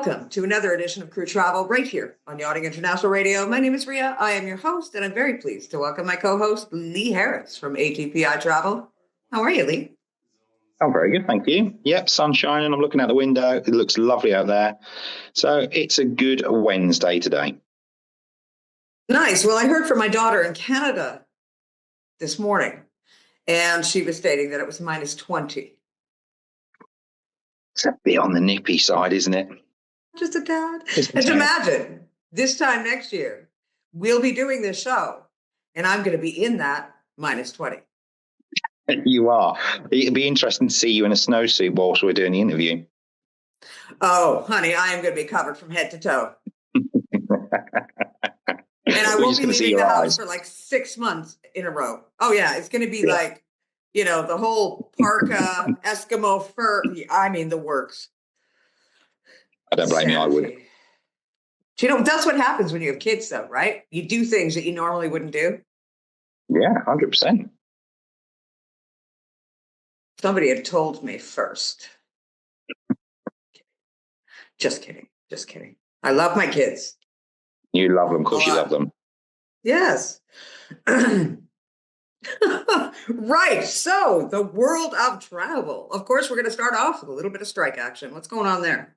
welcome to another edition of Crew Travel right here on Yachting International Radio. My name is Rhea. I am your host, and I'm very pleased to welcome my co-host, Lee Harris from ATPI Travel. How are you, Lee? I'm very good, thank you. Yep, sun shining. I'm looking out the window. It looks lovely out there. So it's a good Wednesday today. Nice. Well, I heard from my daughter in Canada this morning, and she was stating that it was minus 20. It's a bit on the nippy side, isn't it? Just a tad. Just imagine this time next year, we'll be doing this show, and I'm going to be in that minus 20. You are. It'd be interesting to see you in a snowsuit whilst we're doing the interview. Oh, honey, I am going to be covered from head to toe. And I won't be leaving the house for like 6 months in a row. Oh, yeah. It's going to be like, you know, the whole parka, Eskimo fur. I mean, the works. I don't blame you. I would. You know, that's what happens when you have kids, though, right? You do things that you normally wouldn't do. Yeah, 100%. Somebody had told me first. Just kidding. Just kidding. I love my kids. You love them. Of course you love them. Yes. Right. So the world of travel. Of course, we're going to start off with a little bit of strike action. What's going on there?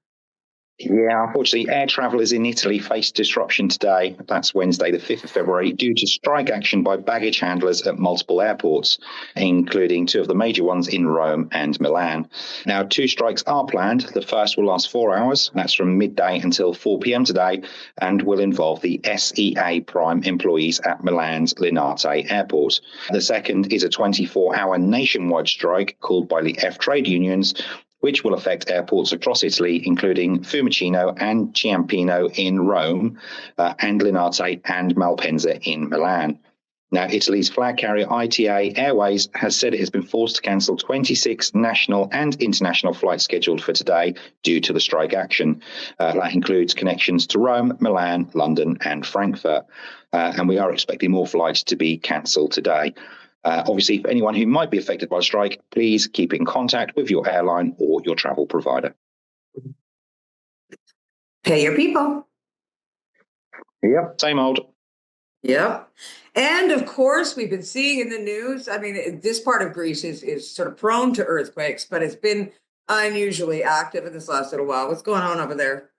Yeah, unfortunately, air travellers in Italy faced disruption today. That's Wednesday, the 5th of February, due to strike action by baggage handlers at multiple airports, including two of the major ones in Rome and Milan. Now, 2 strikes are planned. The first will last 4 hours. That's from midday until 4 p.m. today, and will involve the SEA Prime employees at Milan's Linate Airport. The second is a 24-hour nationwide strike called by the F trade unions, which will affect airports across Italy, including Fiumicino and Ciampino in Rome, and Linate and Malpensa in Milan. Now, Italy's flag carrier ITA Airways has said it has been forced to cancel 26 national and international flights scheduled for today due to the strike action. That includes connections to Rome, Milan, London and Frankfurt. And we are expecting more flights to be cancelled today. Obviously, for anyone who might be affected by a strike, please keep in contact with your airline or your travel provider. Pay your people. Yep, same old. Yep. And of course, we've been seeing in the news, I mean, this part of Greece is sort of prone to earthquakes, but it's been unusually active in this last little while. What's going on over there?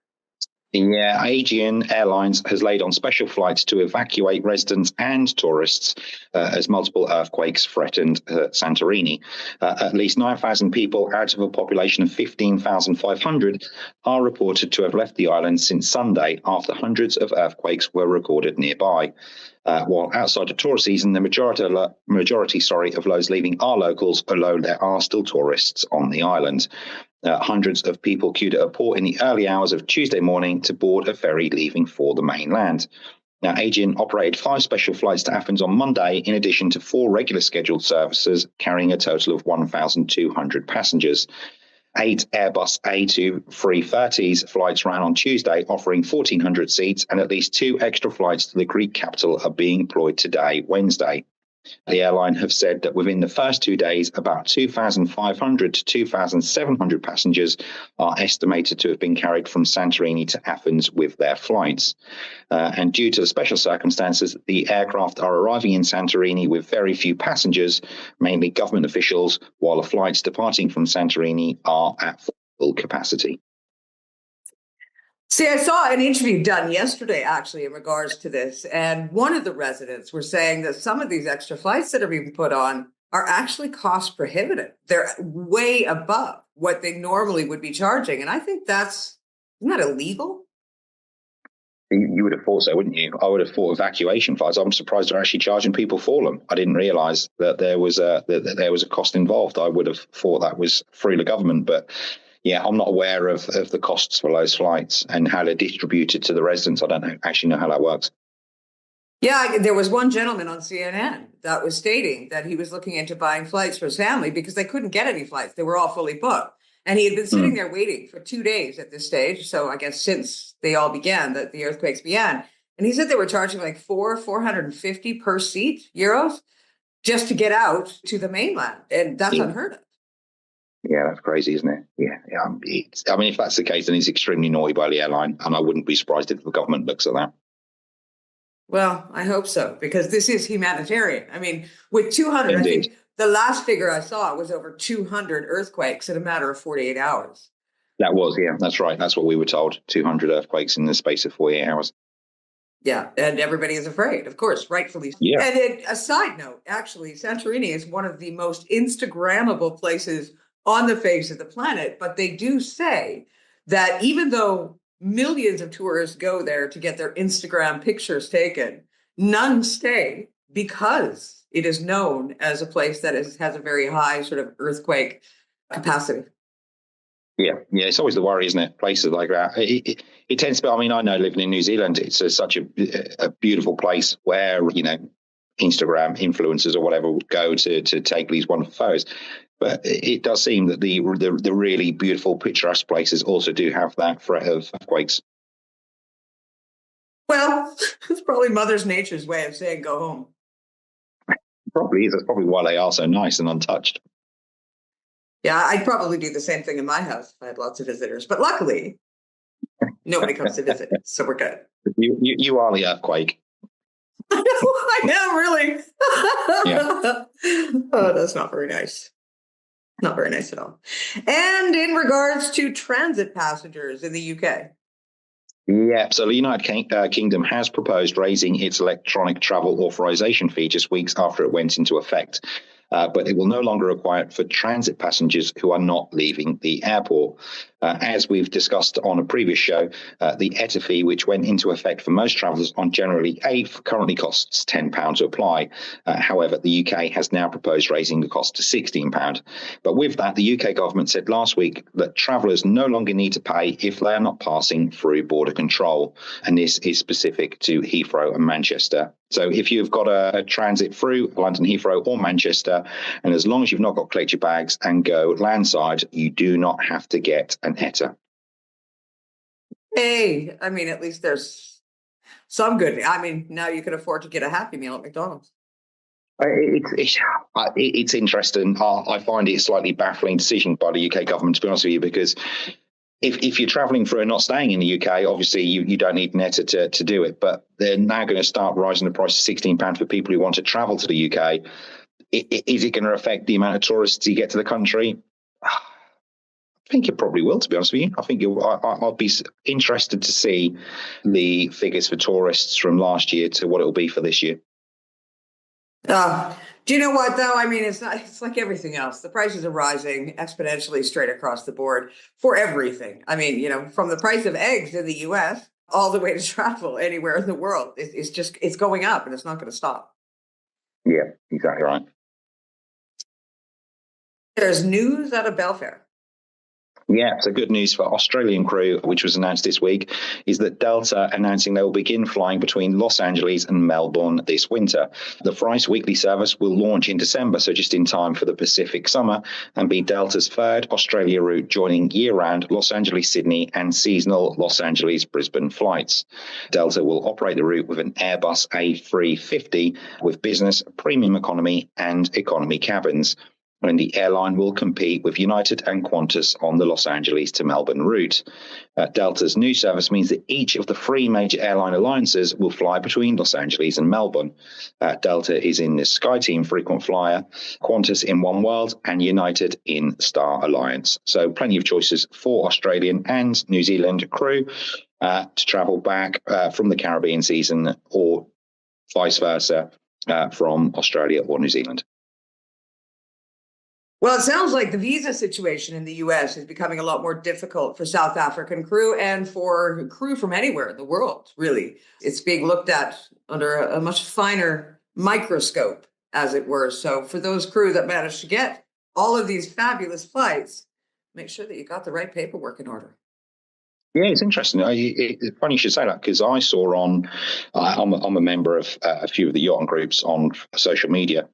Yeah, Aegean Airlines has laid on special flights to evacuate residents and tourists as multiple earthquakes threatened Santorini. At least 9,000 people out of a population of 15,500 are reported to have left the island since Sunday after hundreds of earthquakes were recorded nearby. While outside the tourist season, the majority of those leaving are locals, although there are still tourists on the island. Hundreds of people queued at a port in the early hours of Tuesday morning to board a ferry leaving for the mainland. Now, Aegean operated 5 special flights to Athens on Monday, in addition to 4 regular scheduled services, carrying a total of 1,200 passengers. 8 Airbus A330s flights ran on Tuesday, offering 1,400 seats, and at least 2 extra flights to the Greek capital are being employed today, Wednesday. The airline have said that within the first 2 days, about 2,500 to 2,700 passengers are estimated to have been carried from Santorini to Athens with their flights. And due to the special circumstances, the aircraft are arriving in Santorini with very few passengers, mainly government officials, while the flights departing from Santorini are at full capacity. See, I saw an interview done yesterday, actually, in regards to this. And one of the residents were saying that some of these extra flights that are being put on are actually cost prohibitive. They're way above what they normally would be charging. And I think isn't that illegal? You would have thought so, wouldn't you? I would have thought evacuation flights. I'm surprised they're actually charging people for them. I didn't realise that there was a cost involved. I would have thought that was through the government, but yeah, I'm not aware of the costs for those flights and how they're distributed to the residents. I don't actually know how that works. Yeah, there was one gentleman on CNN that was stating that he was looking into buying flights for his family because they couldn't get any flights. They were all fully booked. And he had been sitting there waiting for 2 days at this stage. So I guess since they all began, that the earthquakes began. And he said they were charging like 450 per seat euros just to get out to the mainland. And that's unheard of. Yeah, that's crazy, isn't it? Yeah. I mean, if that's the case, then it's extremely naughty by the airline, and I wouldn't be surprised if the government looks at that. Well, I hope so, because this is humanitarian. I mean, with 200, I Indeed. think the last figure I saw was over 200 earthquakes in a matter of 48 hours. That was, yeah, that's right. That's what we were told. 200 earthquakes in the space of 48 hours. Yeah, and everybody is afraid, of course, rightfully so. Yeah. And a side note, actually, Santorini is one of the most Instagrammable places on the face of the planet. But they do say that even though millions of tourists go there to get their Instagram pictures taken, none stay because it is known as a place that has a very high sort of earthquake capacity. Yeah. It's always the worry, isn't it? Places like that. It tends to be, I mean, I know living in New Zealand, it's such a beautiful place where, Instagram influencers or whatever would go to take these wonderful photos. But it does seem that the really beautiful, picturesque places also do have that threat of earthquakes. Well, it's probably Mother's Nature's way of saying go home. Probably is. That's probably why they are so nice and untouched. Yeah, I'd probably do the same thing in my house if I had lots of visitors. But luckily, nobody comes to visit, so we're good. You are the earthquake. I am really. Yeah. Oh, that's not very nice. Not very nice at all. And in regards to transit passengers in the UK. Yeah, so the United Kingdom has proposed raising its electronic travel authorization fee just weeks after it went into effect. But it will no longer require it for transit passengers who are not leaving the airport. As we've discussed on a previous show, the ETA fee, which went into effect for most travellers on January 8th, currently costs £10 to apply. However, the UK has now proposed raising the cost to £16. But with that, the UK government said last week that travellers no longer need to pay if they are not passing through border control. And this is specific to Heathrow and Manchester. So if you've got a transit through London Heathrow or Manchester, and as long as you've not got to collect your bags and go landside, you do not have to get an ETA. Hey, I mean, at least there's some good. I mean, now you can afford to get a Happy Meal at McDonald's. It's interesting. I find it a slightly baffling decision by the UK government, to be honest with you, because if you're travelling through and not staying in the UK, obviously you don't need an ETA to do it. But they're now going to start rising the price to £16 for people who want to travel to the UK. Is it going to affect the amount of tourists you get to the country? I think it probably will, to be honest with you. I think I'll be interested to see the figures for tourists from last year to what it will be for this year. Do you know what though? I mean, it's like everything else. The prices are rising exponentially straight across the board for everything. I mean, from the price of eggs in the US all the way to travel anywhere in the world. It's going up and it's not going to stop. Yeah, exactly right. There's news out of Belfair. Yeah, so good news for Australian crew, which was announced this week, is that Delta announcing they will begin flying between Los Angeles and Melbourne this winter. The Thrice weekly service will launch in December, so just in time for the Pacific summer, and be Delta's third Australia route, joining year-round Los Angeles-Sydney and seasonal Los Angeles-Brisbane flights. Delta will operate the route with an Airbus A350 with business, premium economy and economy cabins. And the airline will compete with United and Qantas on the Los Angeles to Melbourne route. Delta's new service means that each of the three major airline alliances will fly between Los Angeles and Melbourne. Delta is in the SkyTeam frequent flyer, Qantas in One World, and United in Star Alliance. So plenty of choices for Australian and New Zealand crew to travel back from the Caribbean season or vice versa from Australia or New Zealand. Well, it sounds like the visa situation in the US is becoming a lot more difficult for South African crew and for crew from anywhere in the world, really. It's being looked at under a much finer microscope, as it were. So for those crew that managed to get all of these fabulous flights, make sure that you got the right paperwork in order. Yeah, it's interesting. It's funny you should say that, because I saw I'm a member of a few of the yachting groups on social media.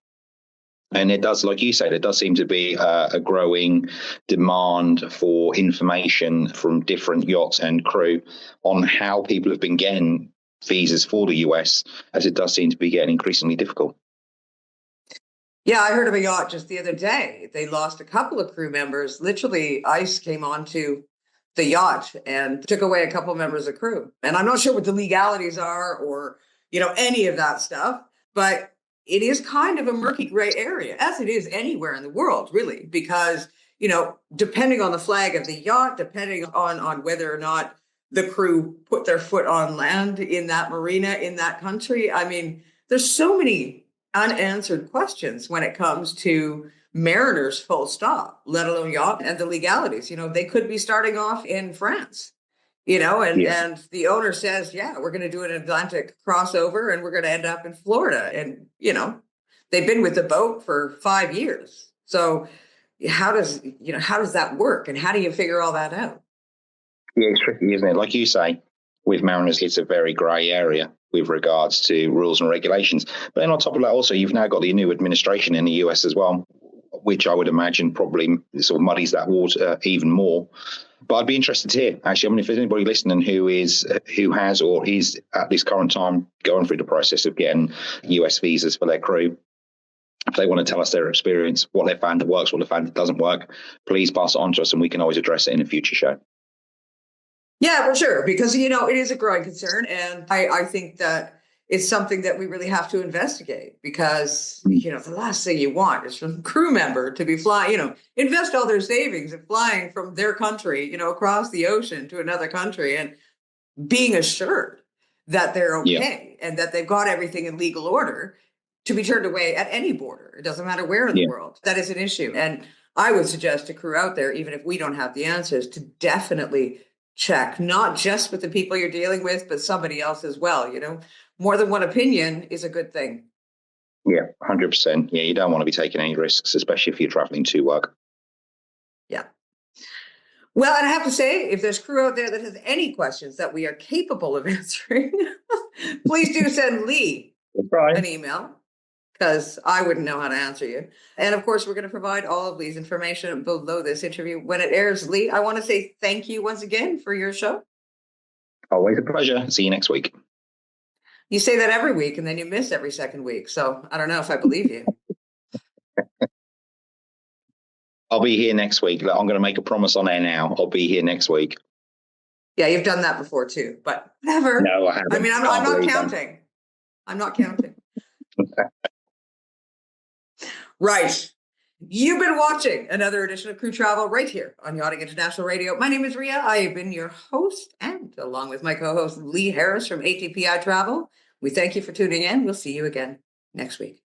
And it does, like you said, it does seem to be a growing demand for information from different yachts and crew on how people have been getting visas for the US, as it does seem to be getting increasingly difficult. Yeah, I heard of a yacht just the other day. They lost a couple of crew members. Literally, ice came onto the yacht and took away a couple members of crew. And I'm not sure what the legalities are or, any of that stuff, but it is kind of a murky gray area, as it is anywhere in the world, really, because, depending on the flag of the yacht, depending on whether or not the crew put their foot on land in that marina, in that country. I mean, there's so many unanswered questions when it comes to mariners, full stop, let alone yacht and the legalities. They could be starting off in France, and Yeah. and the owner says, yeah, we're going to do an Atlantic crossover and we're going to end up in Florida. And, they've been with the boat for 5 years. So how does that work? And how do you figure all that out? Yeah, it's tricky, isn't it? Like you say, with mariners, it's a very grey area with regards to rules and regulations. But then on top of that, also, you've now got the new administration in the US as well, which I would imagine probably sort of muddies that water even more. But I'd be interested to hear, actually, I mean, if there's anybody listening who has or is at this current time going through the process of getting US visas for their crew, if they want to tell us their experience, what they found that works, what they found that doesn't work, please pass it on to us and we can always address it in a future show. Yeah, for sure. Because, it is a growing concern. And I think that it's something that we really have to investigate because, the last thing you want is from a crew member to be flying, invest all their savings and flying from their country, across the ocean to another country and being assured that they're Yeah. okay and that they've got everything in legal order to be turned away at any border. It doesn't matter where in the Yeah. world. That is an issue. And I would suggest to crew out there, even if we don't have the answers, to definitely check, not just with the people you're dealing with, but somebody else as well. More than one opinion is a good thing. Yeah, 100%. Yeah, you don't want to be taking any risks, especially if you're traveling to work. Yeah. Well, and I have to say, if there's crew out there that has any questions that we are capable of answering, please do send Lee an email because I wouldn't know how to answer you. And of course, we're going to provide all of Lee's information below this interview when it airs. Lee, I want to say thank you once again for your show. Always a pleasure. See you next week. You say that every week and then you miss every second week. So I don't know if I believe you. I'll be here next week. I'm going to make a promise on air now. I'll be here next week. Yeah, you've done that before too, but never. No, I haven't. I mean, I'm not counting. I'm not counting. Right. You've been watching another edition of Crew Travel right here on Yachting International Radio. My name is Rhea. I have been your host, and along with my co-host Lee Harris from ATPI Travel, we thank you for tuning in. We'll see you again next week.